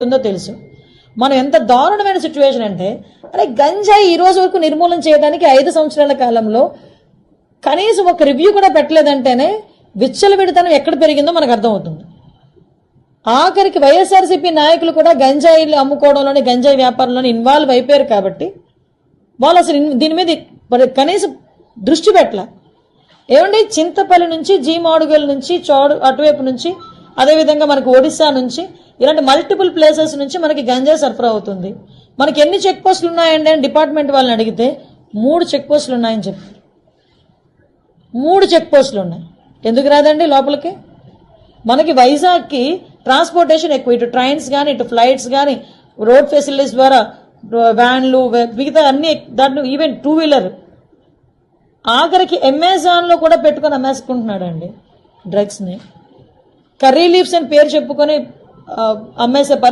ఉందో తెలుసు. మనం ఎంత దారుణమైన సిచ్యువేషన్ అంటే, అరే గంజాయి ఈ రోజు వరకు నిర్మూలన చేయడానికి 5 సంవత్సరాల కాలంలో కనీసం ఒక రివ్యూ కూడా పెట్టలేదంటేనే విచ్చలవిడితనం ఎక్కడ పెరిగిందో మనకు అర్థమవుతుంది. ఆఖరికి వైఎస్ఆర్సీపీ నాయకులు కూడా గంజాయిలు అమ్ముకోవడంలోని గంజాయి వ్యాపారంలోని ఇన్వాల్వ్ అయిపోయారు కాబట్టి వాళ్ళు అసలు దీని మీద కనీసం దృష్టి పెట్టలే. ఏమండి, చింతపల్లి నుంచి జీమాడుగల్ నుంచి అటువైపు నుంచి అదేవిధంగా మనకి ఒడిశా నుంచి ఇలాంటి మల్టిపుల్ ప్లేసెస్ నుంచి మనకి గంజాయి సరఫరా అవుతుంది. మనకి ఎన్ని చెక్ పోస్టులు ఉన్నాయండి అని డిపార్ట్మెంట్ వాళ్ళని అడిగితే 3 చెక్ పోస్టులు ఉన్నాయని చెప్పారు. 3 చెక్ పోస్టులు ఉన్నాయి. ఎందుకు రాదండి లోపలికి? మనకి వైజాగ్కి ట్రాన్స్పోర్టేషన్ ఎక్కువ, ఇటు ట్రైన్స్ కానీ ఇటు ఫ్లైట్స్ కానీ రోడ్ ఫెసిలిటీస్ ద్వారా వ్యాన్లు మిగతా అన్ని, దాంట్లో ఈవెన్ 2 వీలర్ ఆఖరికి అమెజాన్లో కూడా పెట్టుకొని అమ్మేసుకుంటున్నాడు అండి డ్రగ్స్ని. కర్రీ లీవ్స్ అని పేరు చెప్పుకొని అమ్మేసే పరిస్థితి